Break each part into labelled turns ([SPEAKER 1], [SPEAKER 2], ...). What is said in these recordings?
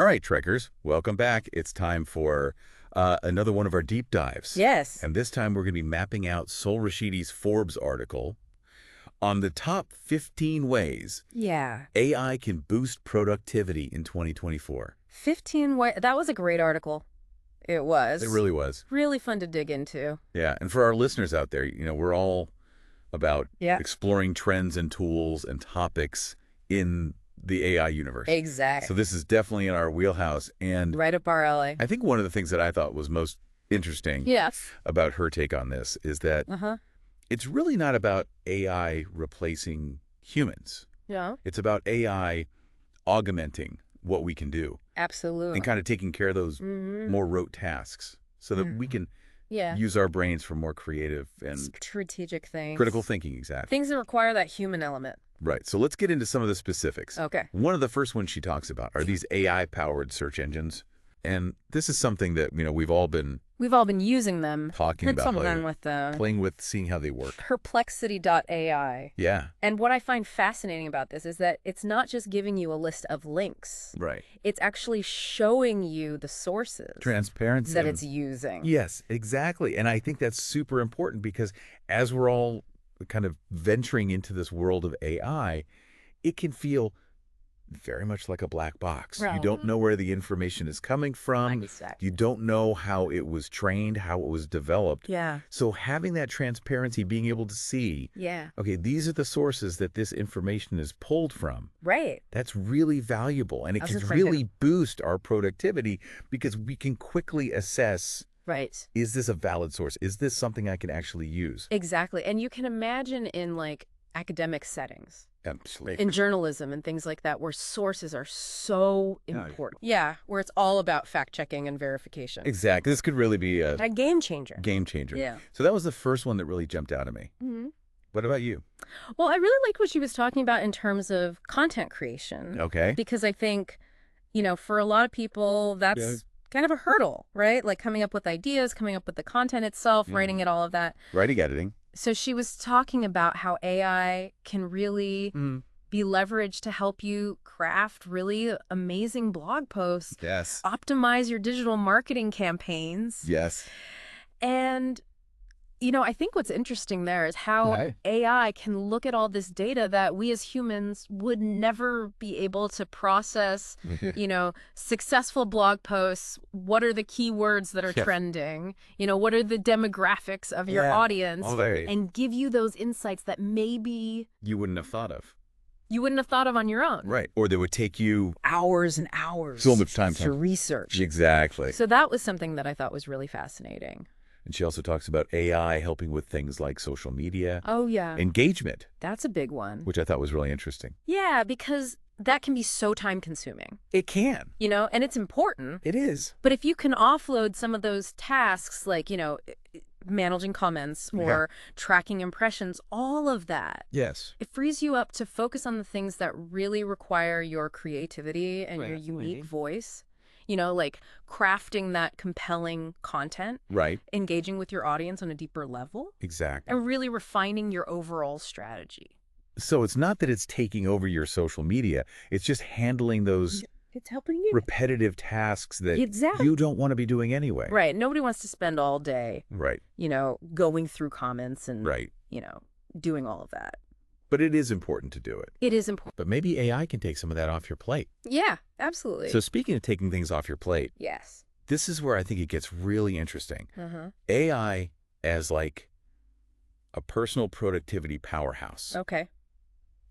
[SPEAKER 1] All right, Trekkers, welcome back. It's time for another one of our deep dives.
[SPEAKER 2] Yes.
[SPEAKER 1] And this time we're going to be mapping out Sol Rashidi's Forbes article on the top 15 ways
[SPEAKER 2] Yeah.
[SPEAKER 1] AI can boost productivity in 2024.
[SPEAKER 2] 15 ways. That was a great article. It was.
[SPEAKER 1] It really was.
[SPEAKER 2] Really fun to dig into.
[SPEAKER 1] Yeah, and for our listeners out there, we're all about
[SPEAKER 2] Yeah.
[SPEAKER 1] exploring trends and tools and topics in the AI universe.
[SPEAKER 2] Exactly.
[SPEAKER 1] So this is definitely in our wheelhouse. And
[SPEAKER 2] Right up our alley.
[SPEAKER 1] I think one of the things that I thought was most interesting
[SPEAKER 2] Yes.
[SPEAKER 1] about her take on this is that
[SPEAKER 2] Uh-huh.
[SPEAKER 1] it's really not about AI replacing humans.
[SPEAKER 2] Yeah.
[SPEAKER 1] It's about AI augmenting what we can do
[SPEAKER 2] Absolutely.
[SPEAKER 1] and kind of taking care of those
[SPEAKER 2] Mhm.
[SPEAKER 1] more rote tasks so that we can
[SPEAKER 2] Yeah.
[SPEAKER 1] use our brains for more creative and
[SPEAKER 2] Strategic things.
[SPEAKER 1] critical thinking. Exactly.
[SPEAKER 2] Things that require that human element.
[SPEAKER 1] Right. So let's get into some of the specifics.
[SPEAKER 2] Okay.
[SPEAKER 1] One of the first ones she talks about are these AI-powered search engines. And this is something that, we've all been
[SPEAKER 2] We've all been using them.
[SPEAKER 1] talking
[SPEAKER 2] Did
[SPEAKER 1] about,
[SPEAKER 2] something with the
[SPEAKER 1] playing with, seeing how they work.
[SPEAKER 2] Perplexity.ai.
[SPEAKER 1] Yeah.
[SPEAKER 2] And what I find fascinating about this is that it's not just giving you a list of links.
[SPEAKER 1] Right.
[SPEAKER 2] It's actually showing you the sources
[SPEAKER 1] Transparency.
[SPEAKER 2] that it's using.
[SPEAKER 1] Yes, exactly. And I think that's super important because as we're all kind of venturing into this world of AI, it can feel very much like a black box.
[SPEAKER 2] Right.
[SPEAKER 1] You don't know where the information is coming from.
[SPEAKER 2] Exactly.
[SPEAKER 1] You don't know how it was trained, how it was developed.
[SPEAKER 2] Yeah.
[SPEAKER 1] So having that transparency, being able to see,
[SPEAKER 2] Yeah.
[SPEAKER 1] okay, these are the sources that this information is pulled from.
[SPEAKER 2] Right.
[SPEAKER 1] That's really valuable. And it
[SPEAKER 2] I was
[SPEAKER 1] can
[SPEAKER 2] just trying to-
[SPEAKER 1] really boost our productivity because we can quickly assess,
[SPEAKER 2] Right.
[SPEAKER 1] is this a valid source? Is this something I can actually use?
[SPEAKER 2] Exactly. And you can imagine in like academic settings,
[SPEAKER 1] Absolutely.
[SPEAKER 2] in journalism and things like that, where sources are so
[SPEAKER 1] Yeah.
[SPEAKER 2] important. Yeah. Where it's all about fact checking and verification.
[SPEAKER 1] Exactly. This could really be a
[SPEAKER 2] A game changer.
[SPEAKER 1] game changer.
[SPEAKER 2] Yeah.
[SPEAKER 1] So that was the first one that really jumped out at me.
[SPEAKER 2] Mhm.
[SPEAKER 1] What about you?
[SPEAKER 2] Well, I really liked what she was talking about in terms of content creation.
[SPEAKER 1] Okay.
[SPEAKER 2] Because I think, for a lot of people, that's
[SPEAKER 1] Yeah.
[SPEAKER 2] kind of a hurdle, right? Like coming up with ideas, coming up with the content itself,
[SPEAKER 1] Yeah.
[SPEAKER 2] writing it, all of that.
[SPEAKER 1] Writing, editing.
[SPEAKER 2] So she was talking about how AI can really be leveraged to help you craft really amazing blog posts,
[SPEAKER 1] Yes.
[SPEAKER 2] optimize your digital marketing campaigns.
[SPEAKER 1] Yes.
[SPEAKER 2] And, I think what's interesting there is how
[SPEAKER 1] Right.
[SPEAKER 2] AI can look at all this data that we as humans would never be able to process, successful blog posts. What are the keywords that are
[SPEAKER 1] Yeah.
[SPEAKER 2] trending? What are the demographics of your
[SPEAKER 1] Yeah.
[SPEAKER 2] audience?
[SPEAKER 1] All right.
[SPEAKER 2] And give you those insights that maybe
[SPEAKER 1] You wouldn't have thought of.
[SPEAKER 2] you wouldn't have thought of on your own.
[SPEAKER 1] Right. Or that would take you
[SPEAKER 2] Hours and hours.
[SPEAKER 1] so much time
[SPEAKER 2] to research.
[SPEAKER 1] Exactly.
[SPEAKER 2] So that was something that I thought was really fascinating.
[SPEAKER 1] And she also talks about AI helping with things like social media,
[SPEAKER 2] Oh, yeah.
[SPEAKER 1] engagement,
[SPEAKER 2] That's a big one.
[SPEAKER 1] which I thought was really interesting.
[SPEAKER 2] Yeah, because that can be so time consuming,
[SPEAKER 1] It can.
[SPEAKER 2] and it's important.
[SPEAKER 1] It is.
[SPEAKER 2] But if you can offload some of those tasks, like, managing comments or tracking impressions, all of that,
[SPEAKER 1] Yes.
[SPEAKER 2] it frees you up to focus on the things that really require your creativity and your unique voice. Like crafting that compelling content,
[SPEAKER 1] Right.
[SPEAKER 2] engaging with your audience on a deeper level,
[SPEAKER 1] Exactly.
[SPEAKER 2] and really refining your overall strategy.
[SPEAKER 1] So it's not that it's taking over your social media. It's just handling those
[SPEAKER 2] It's helping you.
[SPEAKER 1] repetitive tasks that
[SPEAKER 2] Exactly.
[SPEAKER 1] you don't want to be doing anyway.
[SPEAKER 2] Right. Nobody wants to spend all day,
[SPEAKER 1] Right.
[SPEAKER 2] going through comments and,
[SPEAKER 1] Right.
[SPEAKER 2] doing all of that.
[SPEAKER 1] But it is important to do it.
[SPEAKER 2] It is important.
[SPEAKER 1] But maybe AI can take some of that off your plate.
[SPEAKER 2] Yeah, absolutely.
[SPEAKER 1] So speaking of taking things off your plate,
[SPEAKER 2] Yes.
[SPEAKER 1] this is where I think it gets really interesting.
[SPEAKER 2] Uh-huh.
[SPEAKER 1] AI as like a personal productivity powerhouse.
[SPEAKER 2] Okay.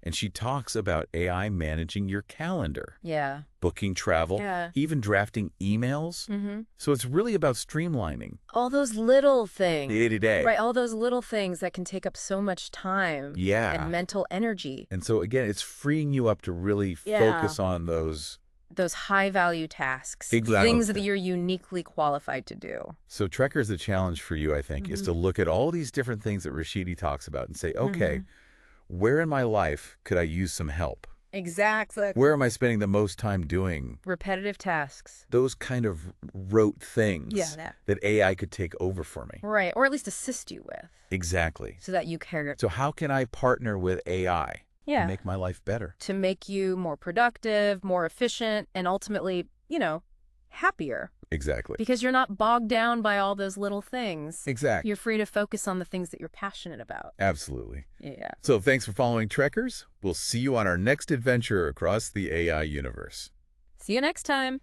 [SPEAKER 1] And she talks about AI managing your calendar,
[SPEAKER 2] Yeah.
[SPEAKER 1] booking travel,
[SPEAKER 2] Yeah.
[SPEAKER 1] even drafting emails.
[SPEAKER 2] Mm-hmm.
[SPEAKER 1] So it's really about streamlining
[SPEAKER 2] All those little things.
[SPEAKER 1] the day-to-day.
[SPEAKER 2] Right. All those little things that can take up so much time
[SPEAKER 1] Yeah.
[SPEAKER 2] and mental energy.
[SPEAKER 1] And so again, it's freeing you up to really
[SPEAKER 2] Yeah.
[SPEAKER 1] focus on those.
[SPEAKER 2] Those high value tasks.
[SPEAKER 1] Exactly.
[SPEAKER 2] Things that you're uniquely qualified to do.
[SPEAKER 1] So Trekkers, the challenge for you, I think, is to look at all these different things that Rashidi talks about and say, okay, where in my life could I use some help?
[SPEAKER 2] Exactly.
[SPEAKER 1] Where am I spending the most time doing
[SPEAKER 2] Repetitive tasks.
[SPEAKER 1] those kind of rote things
[SPEAKER 2] Yeah,
[SPEAKER 1] that AI could take over for me?
[SPEAKER 2] Right. Or at least assist you with
[SPEAKER 1] Exactly.
[SPEAKER 2] so that you can.
[SPEAKER 1] So how can I partner with AI
[SPEAKER 2] Yeah.
[SPEAKER 1] to make my life better?
[SPEAKER 2] To make you more productive, more efficient, and ultimately happier.
[SPEAKER 1] Exactly.
[SPEAKER 2] Because you're not bogged down by all those little things.
[SPEAKER 1] Exactly.
[SPEAKER 2] You're free to focus on the things that you're passionate about.
[SPEAKER 1] Absolutely.
[SPEAKER 2] Yeah.
[SPEAKER 1] So thanks for following Trekkers. We'll see you on our next adventure across the AI universe.
[SPEAKER 2] See you next time.